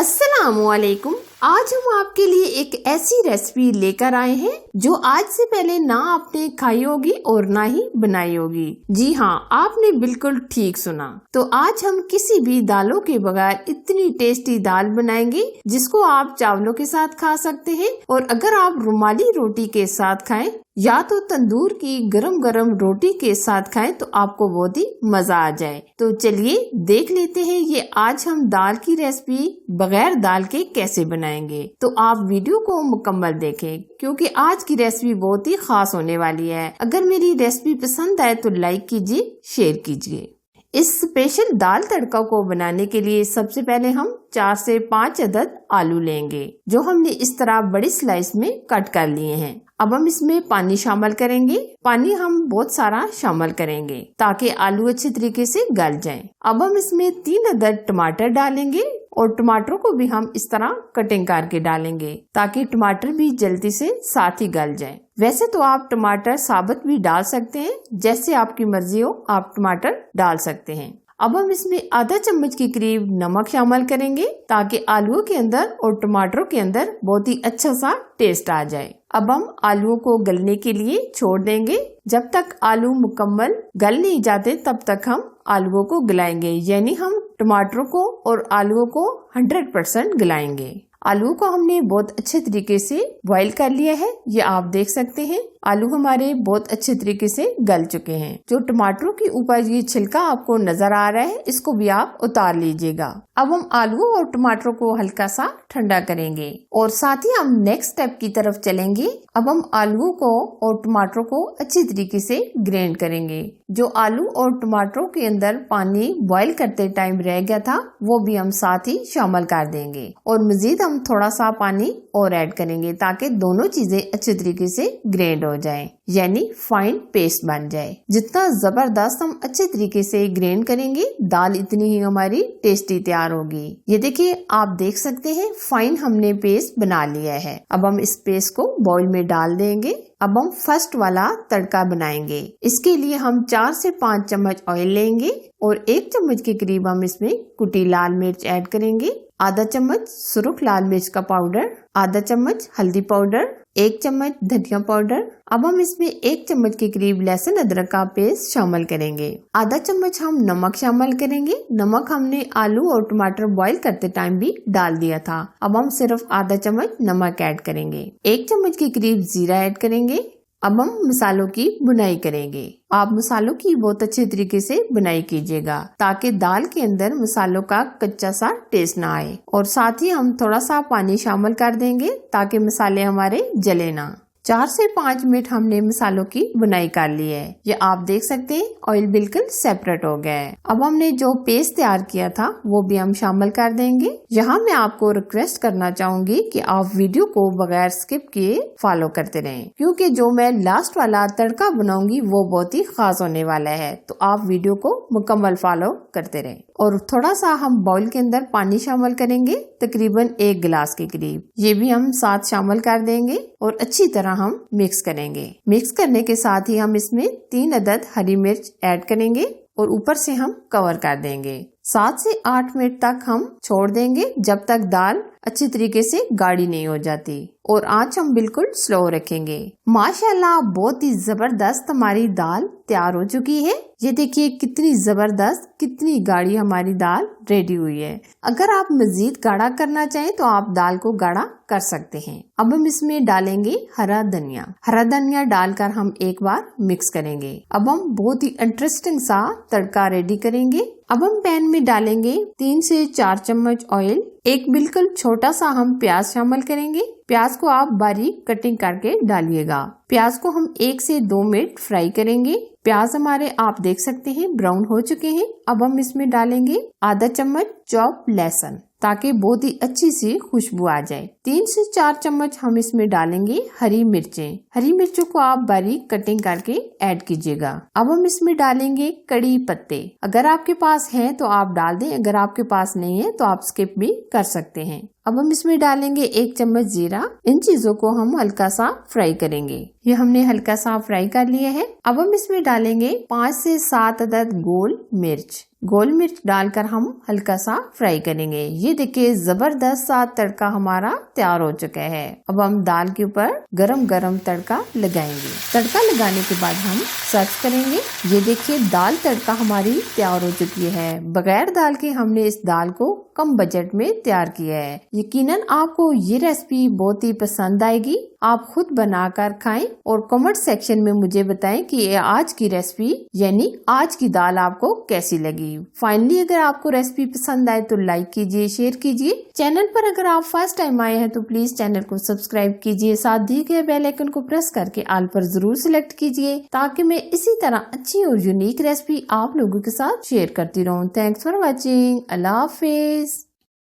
अस्सलामुअलैकुम। आज हम आपके लिए एक ऐसी रेसिपी लेकर आए हैं जो आज से पहले ना आपने खाई होगी और ना ही बनाई होगी। जी हाँ, आपने बिल्कुल ठीक सुना। तो आज हम किसी भी दालों के बगैर इतनी टेस्टी दाल बनाएंगे जिसको आप चावलों के साथ खा सकते हैं, और अगर आप रुमाली रोटी के साथ खाएं या तो तंदूर की गरम गरम रोटी के साथ खाएं तो आपको बहुत ही मजा आ जाए। तो चलिए देख लेते हैं ये आज हम दाल की रेसिपी बगैर दाल के कैसे बनाएंगे। तो आप वीडियो को मुकम्मल देखें क्योंकि आज की रेसिपी बहुत ही खास होने वाली है। अगर मेरी रेसिपी पसंद आए तो लाइक कीजिए, शेयर कीजिए। इस स्पेशल दाल तड़का को बनाने के लिए सबसे पहले हम 4 से 5 अदद आलू लेंगे जो हमने इस तरह बड़ी स्लाइस में कट कर लिए हैं। अब हम इसमें पानी शामिल करेंगे। पानी हम बहुत सारा शामिल करेंगे ताकि आलू अच्छे तरीके से गल जाएं। अब हम इसमें 3 अदद टमाटर डालेंगे और टमाटरों को भी हम इस तरह कटिंग करके डालेंगे ताकि टमाटर भी जल्दी से साथ ही गल जाएं। वैसे तो आप टमाटर साबुत भी डाल सकते हैं, जैसे आपकी मर्जी हो आप टमाटर डाल सकते हैं। अब हम इसमें आधा चम्मच के करीब नमक शामिल करेंगे ताकि आलूओं के अंदर और टमाटरों के अंदर बहुत ही अच्छा सा टेस्ट आ जाए। अब हम आलूओं को गलने के लिए छोड़ देंगे। जब तक आलू मुकम्मल गल नहीं जाते तब तक हम आलूओं को गलाएंगे, यानी हम टमाटरों को और आलूओं को 100% गलाएंगे। आलू को हमने बहुत अच्छे तरीके से बॉईल कर लिया है, ये आप देख सकते हैं। आलू हमारे बहुत अच्छे तरीके से गल चुके हैं। जो टमाटरों के ऊपर ये छिलका आपको नजर आ रहा है इसको भी आप उतार लीजिएगा। अब हम आलू और टमाटरों को हल्का सा ठंडा करेंगे और साथ ही हम नेक्स्ट स्टेप की तरफ चलेंगे। अब हम आलू को और टमाटरों को अच्छी तरीके से ग्राइंड करेंगे। जो आलू और टमाटरों के अंदर पानी बॉईल करते टाइम रह गया था वो भी हम साथ ही शामिल कर देंगे और मजीद हम थोड़ा सा पानी और ऐड करेंगे ताकि दोनों चीजें अच्छे तरीके से ग्राइंड हो जाए, यानी फाइन पेस्ट बन जाए। जितना जबरदस्त हम अच्छे तरीके से ग्राइंड करेंगे दाल इतनी ही हमारी टेस्टी तैयार होगी। ये देखिए, आप देख सकते हैं फाइन हमने पेस्ट बना लिया है। अब हम इस पेस्ट को बाउल में डाल देंगे। अब हम फर्स्ट वाला तड़का बनाएंगे। इसके लिए हम 4 से 5 चम्मच ऑयल लेंगे और 1 चम्मच के करीब हम इसमें कुटी लाल मिर्च ऐड करेंगे, आधा चम्मच सुर्ख लाल मिर्च का पाउडर, आधा चम्मच हल्दी पाउडर, 1 चम्मच धनिया पाउडर। अब हम इसमें 1 चम्मच के करीब लहसुन अदरक का पेस्ट शामिल करेंगे। आधा चम्मच हम नमक शामिल करेंगे। नमक हमने आलू और टमाटर बॉईल करते टाइम भी डाल दिया था। अब हम सिर्फ आधा चम्मच नमक ऐड करेंगे। 1 चम्मच के करीब जीरा ऐड करेंगे। अब हम मसालों की बुनाई करेंगे। आप मसालों की बहुत अच्छे तरीके से बुनाई कीजिएगा ताकि दाल के अंदर मसालों का कच्चा सा टेस्ट ना आए, और साथ ही हम थोड़ा सा पानी शामिल कर देंगे ताकि मसाले हमारे जले ना। 4 से 5 मिनट हमने मसालों की बुनाई कर ली है। ये आप देख सकते हैं ऑयल बिल्कुल सेपरेट हो गया है। अब हमने जो पेस्ट तैयार किया था वो भी हम शामिल कर देंगे। यहाँ मैं आपको रिक्वेस्ट करना चाहूंगी कि आप वीडियो को बगैर स्किप किए फॉलो करते रहें, क्योंकि जो मैं लास्ट वाला तड़का बनाऊंगी वो बहुत ही खास होने वाला है। तो आप वीडियो को मुकम्मल फॉलो करते रहें। और थोड़ा सा हम बाउल के अंदर पानी शामिल करेंगे, तकरीबन 1 गिलास के करीब। ये भी हम साथ शामिल कर देंगे और अच्छी तरह हम मिक्स करेंगे। मिक्स करने के साथ ही हम इसमें 3 अदद हरी मिर्च ऐड करेंगे और ऊपर से हम कवर कर देंगे। 7 से 8 मिनट तक हम छोड़ देंगे जब तक दाल अच्छी तरीके से गाढ़ी नहीं हो जाती, और आंच हम बिल्कुल स्लो रखेंगे। माशाल्लाह बहुत ही जबरदस्त हमारी दाल तैयार हो चुकी है। ये देखिए कितनी जबरदस्त, कितनी गाढ़ी हमारी दाल रेडी हुई है। अगर आप मजीद गाढ़ा करना चाहें तो आप दाल को गाढ़ा कर सकते हैं। अब हम इसमें डालेंगे हरा धनिया। हरा धनिया डालकर हम एक बार मिक्स करेंगे। अब हम बहुत ही इंटरेस्टिंग सा तड़का रेडी करेंगे। अब हम पैन में डालेंगे 3 से 4 चम्मच ऑयल। एक बिल्कुल छोटा सा हम प्याज शामिल करेंगे। प्याज को आप बारीक कटिंग करके डालिएगा। प्याज को हम 1 से 2 मिनट फ्राई करेंगे। प्याज हमारे आप देख सकते हैं ब्राउन हो चुके हैं। अब हम इसमें डालेंगे आधा चम्मच चॉप लहसुन ताकि बहुत ही अच्छी सी खुशबू आ जाए। 3 से 4 चम्मच हम इसमें डालेंगे हरी मिर्चें। हरी मिर्चों को आप बारीक कटिंग करके ऐड कीजिएगा। अब हम इसमें डालेंगे कड़ी पत्ते। अगर आपके पास है तो आप डाल दें, अगर आपके पास नहीं है तो आप स्किप भी कर सकते हैं। अब हम इसमें डालेंगे 1 चम्मच जीरा। इन चीजों को हम हल्का सा फ्राई करेंगे। ये हमने हल्का सा फ्राई कर लिया है। अब हम इसमें डालेंगे 5 से 7 अदद गोल मिर्च। गोल मिर्च डालकर हम हल्का सा फ्राई करेंगे। ये देखिए जबरदस्त सा तड़का हमारा तैयार हो चुका है। अब हम दाल के ऊपर गरम गरम तड़का लगाएंगे। तड़का लगाने के बाद हम सर्व करेंगे। ये देखिए दाल तड़का हमारी तैयार हो चुकी है। बगैर दाल के हमने इस दाल को कम बजट में तैयार किया है। यकीनन आपको ये रेसिपी बहुत ही पसंद आएगी। आप खुद बनाकर खाएं और कमेंट सेक्शन में मुझे बताएं कि ये आज की रेसिपी यानी आज की दाल आपको कैसी लगी। फाइनली अगर आपको रेसिपी पसंद आए तो लाइक कीजिए, शेयर कीजिए। चैनल पर अगर आप फर्स्ट टाइम आए हैं तो प्लीज चैनल को सब्सक्राइब कीजिए। साथ दिए गए बेल आइकन को प्रेस करके ऑल पर जरूर सिलेक्ट कीजिए ताकि मैं इसी तरह अच्छी और यूनिक रेसिपी आप लोगों के साथ शेयर करती रहूं। Thanks for watching. Allah Hafiz.